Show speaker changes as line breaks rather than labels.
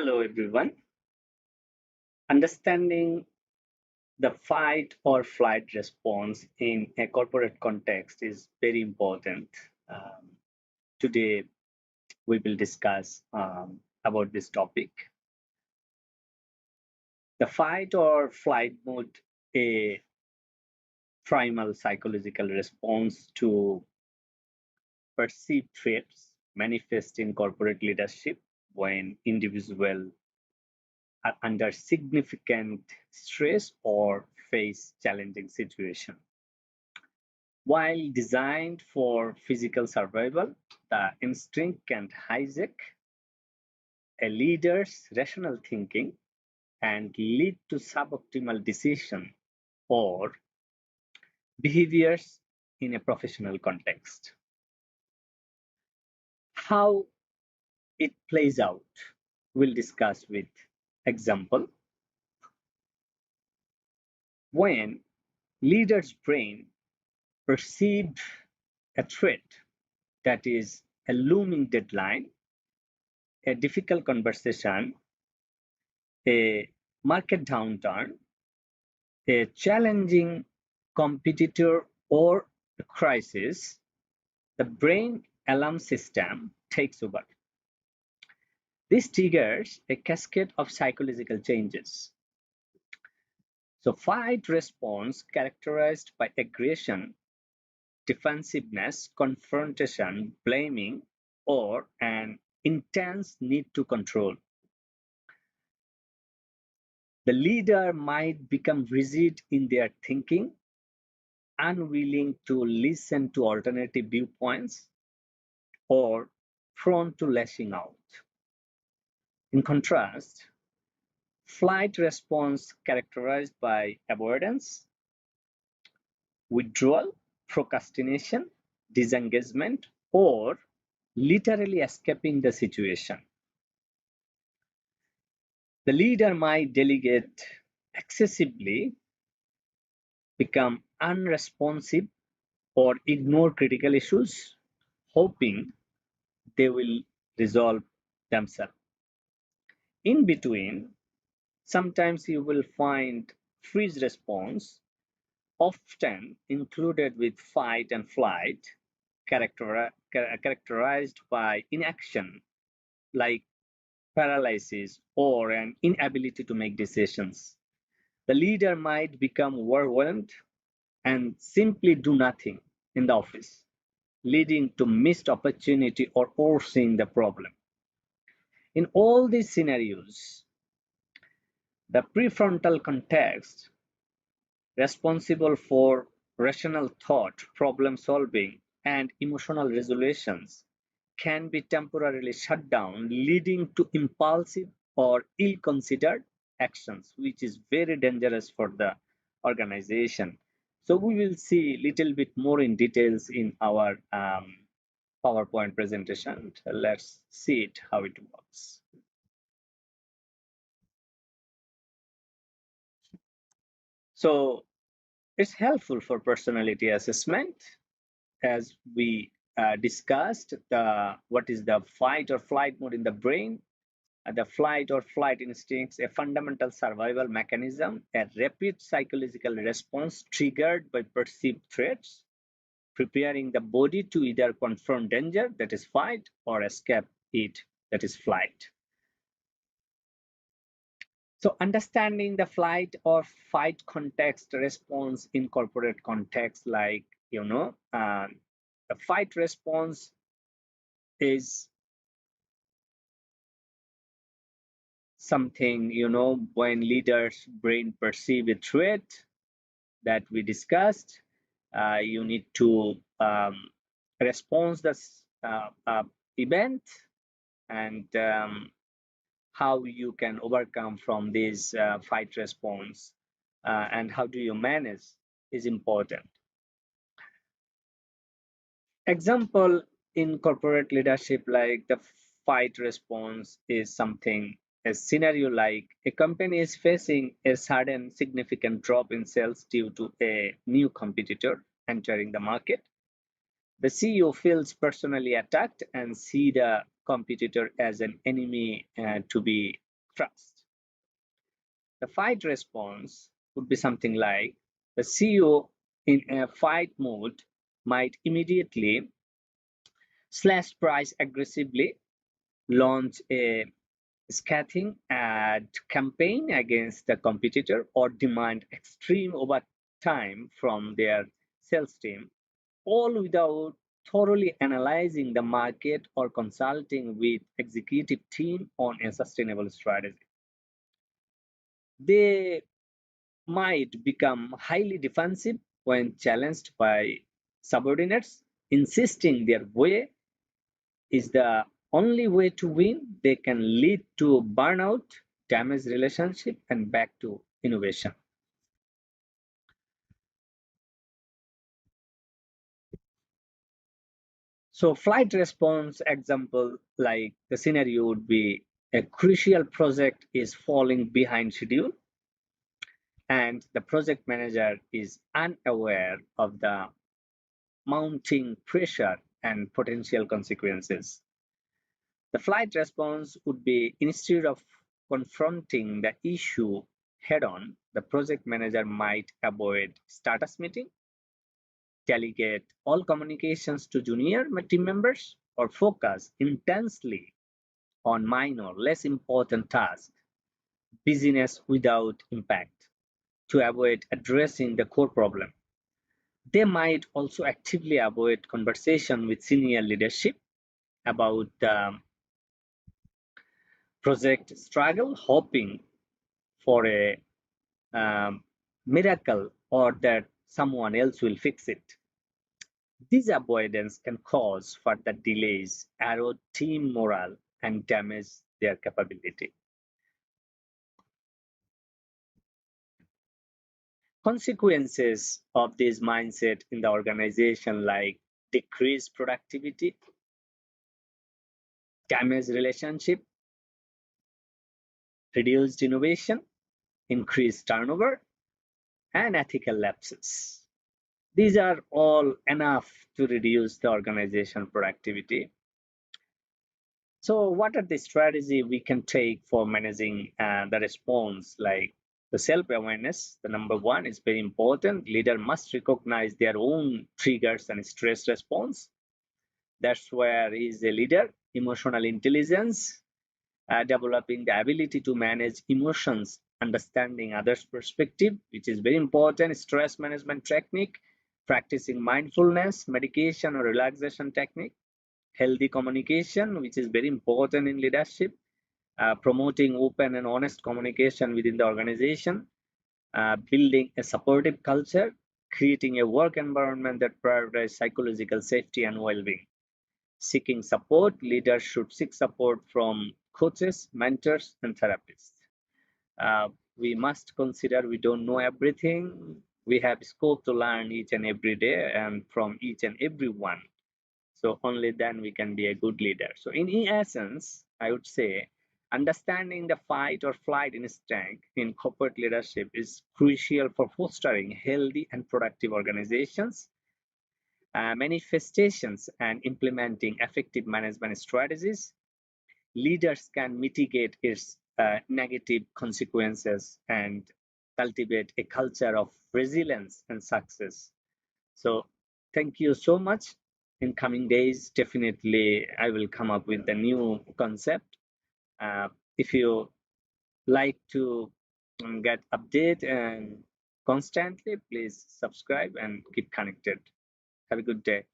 Hello, everyone. Understanding the fight or flight response in a corporate context is very important. Um, Today, we will discuss about this topic. The fight or flight mode, a primal psychological response to perceived threats, manifest in corporate leadership when individuals are under significant stress or face challenging situations. While designed for physical survival, the instinct can hijack a leader's rational thinking and lead to suboptimal decision or behaviors in a professional context. How it plays out, we'll discuss with example. When leader's brain perceived a threat, that is a looming deadline, a difficult conversation, a market downturn, a challenging competitor, or a crisis, the brain alarm system takes over. This triggers a cascade of psychological changes. So, fight response characterized by aggression, defensiveness, confrontation, blaming, or an intense need to control. The leader might become rigid in their thinking, unwilling to listen to alternative viewpoints, or prone to lashing out. In contrast, flight response characterized by avoidance, withdrawal, procrastination, disengagement, or literally escaping the situation. The leader might delegate excessively, become unresponsive, or ignore critical issues, hoping they will resolve themselves. In between, sometimes you will find freeze response, often included with fight and flight, characterized by inaction like paralysis or an inability to make decisions. The leader might become overwhelmed and simply do nothing in the office, leading to missed opportunity or overseeing the problem. In all these scenarios, the prefrontal context, responsible for rational thought, problem solving, and emotional resolutions, can be temporarily shut down, leading to impulsive or ill-considered actions, which is very dangerous for the organization. So we will see a little bit more in details in our PowerPoint presentation. Let's see it, how it works. So it's helpful for personality assessment, as we discussed what is the fight or flight mode in the brain. The flight or flight instincts, a fundamental survival mechanism, a rapid psychological response triggered by perceived threats, preparing the body to either confront danger, that is fight, or escape it, that is flight. So understanding the flight or fight context response in corporate context, like, the fight response is something, when leaders brain perceive a threat that we discussed, you need to respond this event, and how you can overcome from this fight response, and how do you manage is important. Example in corporate leadership, like the fight response is something, a scenario like a company is facing a sudden significant drop in sales due to a new competitor entering the market. The CEO feels personally attacked and see the competitor as an enemy to be trust. The fight response would be something like the CEO in a fight mode might immediately slash price aggressively, launch a scathing ad campaign against the competitor, or demand extreme overtime from their sales team, all without thoroughly analyzing the market or consulting with executive team on a sustainable strategy. They might become highly defensive when challenged by subordinates, insisting their way is the only way to win. They can lead to burnout, damaged relationship, and back to innovation. So flight response example, like the scenario would be a crucial project is falling behind schedule and the project manager is unaware of the mounting pressure and potential consequences. The flight response would be, instead of confronting the issue head on, the project manager might avoid status meeting, delegate all communications to junior team members, or focus intensely on minor, less important tasks, busyness without impact, to avoid addressing the core problem. They might also actively avoid conversation with senior leadership about the project struggle, hoping for a miracle or that someone else will fix it. This avoidance can cause further delays, erode team morale, and damage their capability. Consequences of this mindset in the organization, like decreased productivity, damaged relationship, reduced innovation, increased turnover, and ethical lapses. These are all enough to reduce the organization productivity. So what are the strategy we can take for managing the response? Like the self-awareness, the number one is very important. Leader must recognize their own triggers and stress response. That's where is a leader. Emotional intelligence, developing the ability to manage emotions, understanding others' perspective, which is very important. Stress management technique, practicing mindfulness, medication or relaxation technique, healthy communication, which is very important in leadership, promoting open and honest communication within the organization, building a supportive culture, creating a work environment that prioritizes psychological safety and well-being. Seeking support, leaders should seek support from coaches, mentors, and therapists. We must consider we don't know everything. We have scope to learn each and every day and from each and every one. So only then we can be a good leader. So in essence, I would say understanding the fight or flight instinct in corporate leadership is crucial for fostering healthy and productive organizations, manifestations, and implementing effective management strategies. Leaders can mitigate its negative consequences and cultivate a culture of resilience and success. So thank you so much. In coming days, definitely I will come up with a new concept. If you like to get update and constantly, please subscribe and keep connected. Have a good day.